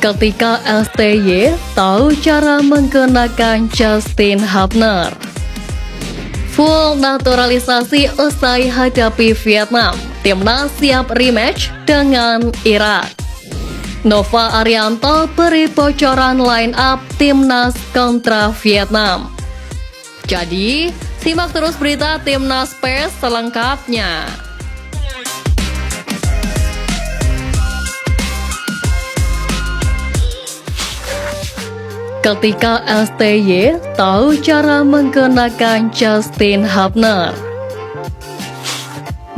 ketika STY tahu cara menggunakan Justin Hubner. Full naturalisasi usai hadapi Vietnam, timnas siap rematch dengan Irak. Nova Arianto beri bocoran line up timnas kontra Vietnam. Jadi, simak terus berita timnas PES selengkapnya. Ketika STY tahu cara menggunakan Justin Hubner.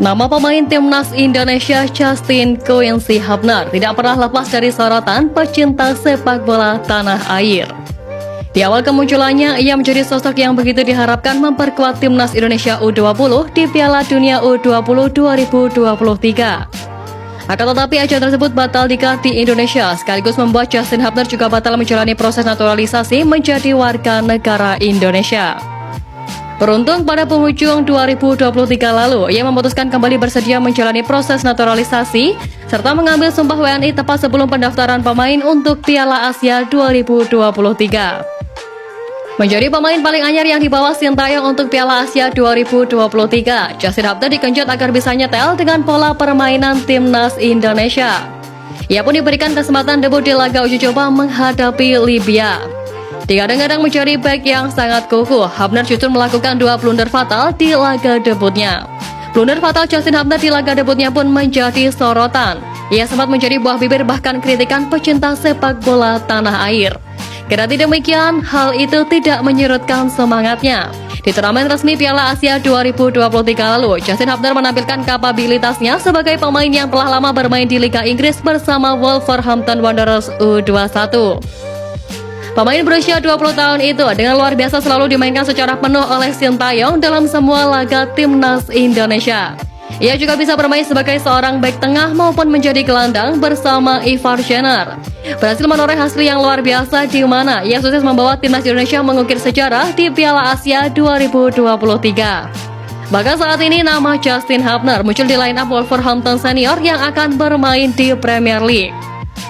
Nama pemain timnas Indonesia Justin Quincy Hubner tidak pernah lepas dari sorotan pecinta sepak bola tanah air. Di awal kemunculannya, ia menjadi sosok yang begitu diharapkan memperkuat timnas Indonesia U20 di Piala Dunia U20 2023. Akan tetapi ajang tersebut batal digelar di Indonesia, sekaligus membuat Justin Hubner juga batal menjalani proses naturalisasi menjadi warga negara Indonesia. Beruntung pada penghujung 2023 lalu, ia memutuskan kembali bersedia menjalani proses naturalisasi, serta mengambil sumpah WNI tepat sebelum pendaftaran pemain untuk Piala Asia 2023. Menjadi pemain paling anyar yang dibawa Sintayong untuk Piala Asia 2023, Justin Hubner dikenjot agar bisa nyetel dengan pola permainan timnas Indonesia. Ia pun diberikan kesempatan debut di laga uji coba menghadapi Libya. Digadang-gadang menjadi back yang sangat kukuh, Hubner justru melakukan 2 blunder fatal di laga debutnya. Blunder fatal Justin Hubner di laga debutnya pun menjadi sorotan. Ia sempat menjadi buah bibir bahkan kritikan pecinta sepak bola tanah air. Kendati demikian, hal itu tidak menyurutkan semangatnya. Di turnamen resmi Piala Asia 2023 lalu, Justin Hubner menampilkan kapabilitasnya sebagai pemain yang telah lama bermain di Liga Inggris bersama Wolverhampton Wanderers U21. Pemain berusia 20 tahun itu dengan luar biasa selalu dimainkan secara penuh oleh Sintayong dalam semua laga timnas Indonesia. Ia juga bisa bermain sebagai seorang bek tengah maupun menjadi gelandang bersama Ivar Jenner. Berhasil menoreh hasil yang luar biasa di mana ia sukses membawa timnas Indonesia mengukir sejarah di Piala Asia 2023. Bahkan saat ini nama Justin Hubner muncul di line up Wolverhampton senior yang akan bermain di Premier League.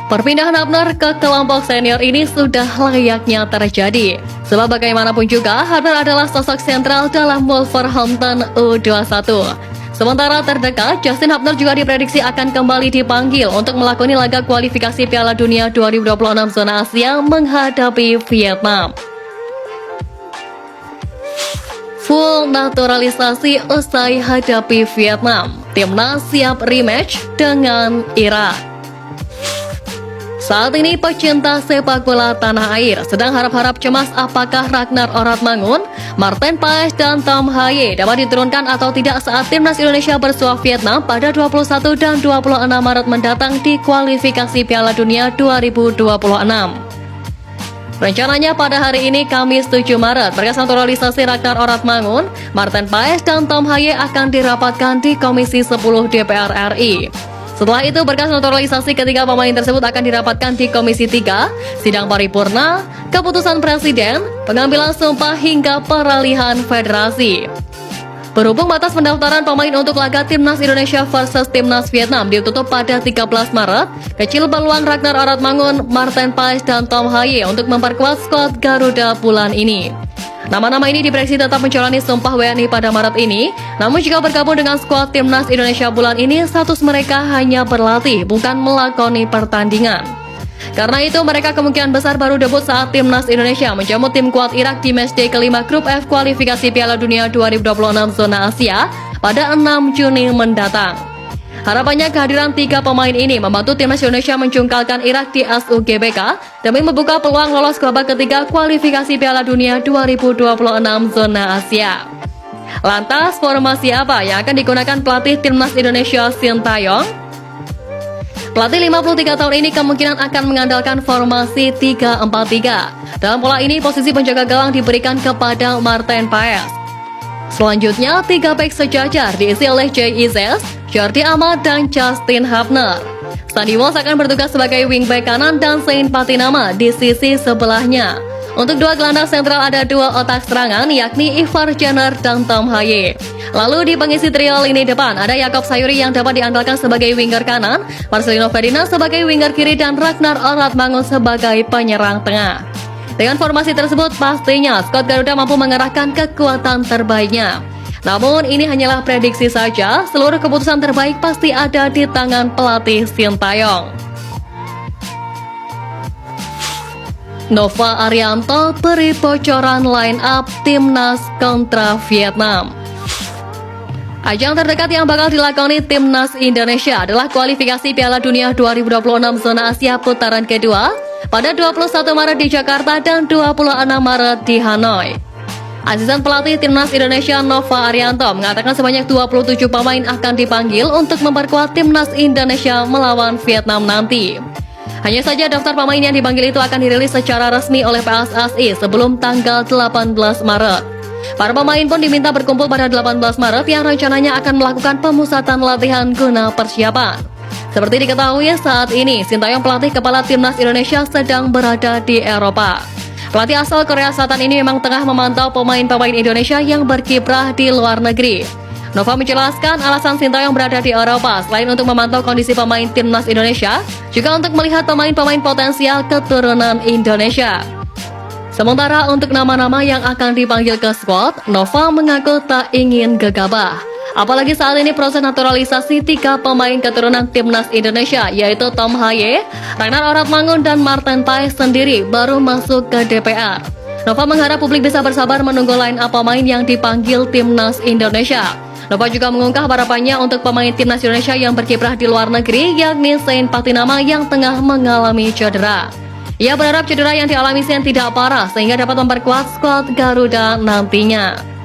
Perpindahan Hubner ke kelompok senior ini sudah layaknya terjadi. Sebab bagaimanapun juga, Hubner adalah sosok sentral dalam Wolverhampton U21. Sementara terdekat, Justin Hubner juga diprediksi akan kembali dipanggil untuk melakoni laga kualifikasi Piala Dunia 2026 zona Asia menghadapi Vietnam. Full naturalisasi usai hadapi Vietnam, timnas siap rematch dengan Irak. Saat ini pecinta sepak bola tanah air sedang harap-harap cemas apakah Ragnar Oratmangun, Marten Paes, dan Tom Haye dapat diturunkan atau tidak saat timnas Indonesia bersua Vietnam pada 21 dan 26 Maret mendatang di kualifikasi Piala Dunia 2026. Rencananya pada hari ini Kamis 7 Maret, berkas naturalisasi Ragnar Oratmangun, Marten Paes, dan Tom Haye akan dirapatkan di Komisi 10 DPR RI. Setelah itu, berkas naturalisasi ketiga pemain tersebut akan dirapatkan di Komisi 3, sidang paripurna, keputusan presiden, pengambilan sumpah hingga peralihan federasi. Berhubung batas pendaftaran pemain untuk laga timnas Indonesia versus timnas Vietnam ditutup pada 13 Maret, kecil peluang Ragnar Oratmangun, Marten Paes, dan Tom Haye untuk memperkuat skuad Garuda bulan ini. Nama-nama ini diprediksi tetap menjalani sumpah WNI pada Maret ini, namun jika bergabung dengan skuad timnas Indonesia bulan ini, status mereka hanya berlatih, bukan melakoni pertandingan. Karena itu, mereka kemungkinan besar baru debut saat timnas Indonesia menjamu tim kuat Irak di matchday kelima grup F kualifikasi Piala Dunia 2026 zona Asia pada 6 Juni mendatang. Harapannya kehadiran 3 pemain ini membantu timnas Indonesia mencungkalkan Irak di AS-UGBK demi membuka peluang lolos ke babak ketiga kualifikasi Piala Dunia 2026 zona Asia. Lantas, formasi apa yang akan digunakan pelatih timnas Indonesia Sintayong? Pelatih 53 tahun ini kemungkinan akan mengandalkan formasi 3-4-3. Dalam pola ini, posisi penjaga gawang diberikan kepada Marten Paes. Selanjutnya, 3 bek sejajar diisi oleh Jay Izzes, Jordi Amat, dan Justin Hubner. Sandy Walsh akan bertugas sebagai wingback kanan dan Sain Patinama di sisi sebelahnya. Untuk dua gelandang sentral ada dua otak serangan, yakni Ivar Jenner dan Tom Haye. Lalu di pengisi trio lini depan ada Jakob Sayuri yang dapat diandalkan sebagai winger kanan, Marcelino Ferdinand sebagai winger kiri, dan Ragnar Oratmangun sebagai penyerang tengah. Dengan formasi tersebut, pastinya skuad Garuda mampu mengerahkan kekuatan terbaiknya. Namun ini hanyalah prediksi saja, seluruh keputusan terbaik pasti ada di tangan pelatih Sintayong. Nova Arianto beri bocoran line up timnas kontra Vietnam. Ajang terdekat yang bakal dilakoni timnas Indonesia adalah kualifikasi Piala Dunia 2026 zona Asia putaran kedua pada 21 Maret di Jakarta dan 26 Maret di Hanoi. Asisten pelatih timnas Indonesia Nova Arianto mengatakan sebanyak 27 pemain akan dipanggil untuk memperkuat timnas Indonesia melawan Vietnam nanti. Hanya saja daftar pemain yang dipanggil itu akan dirilis secara resmi oleh PSSI sebelum tanggal 18 Maret. Para pemain pun diminta berkumpul pada 18 Maret yang rencananya akan melakukan pemusatan latihan guna persiapan. Seperti diketahui saat ini, Sintayong pelatih kepala timnas Indonesia sedang berada di Eropa. Pelatih asal Korea Selatan ini memang tengah memantau pemain-pemain Indonesia yang berkiprah di luar negeri. Nova menjelaskan alasan Sintayong berada di Eropa selain untuk memantau kondisi pemain timnas Indonesia, juga untuk melihat pemain-pemain potensial keturunan Indonesia. Sementara untuk nama-nama yang akan dipanggil ke skuad, Nova mengaku tak ingin gegabah. Apalagi saat ini proses naturalisasi 3 pemain keturunan timnas Indonesia, yaitu Tom Haye, Ragnar Oratmangun, dan Martin Paes sendiri baru masuk ke DPR. Nova mengharap publik bisa bersabar menunggu line up pemain yang dipanggil timnas Indonesia. Nova juga mengungkap harapannya untuk pemain timnas Indonesia yang berkiprah di luar negeri, yakni Zain Patinama yang tengah mengalami cedera. Ia berharap cedera yang dialami Zain tidak parah sehingga dapat memperkuat skuad Garuda nantinya.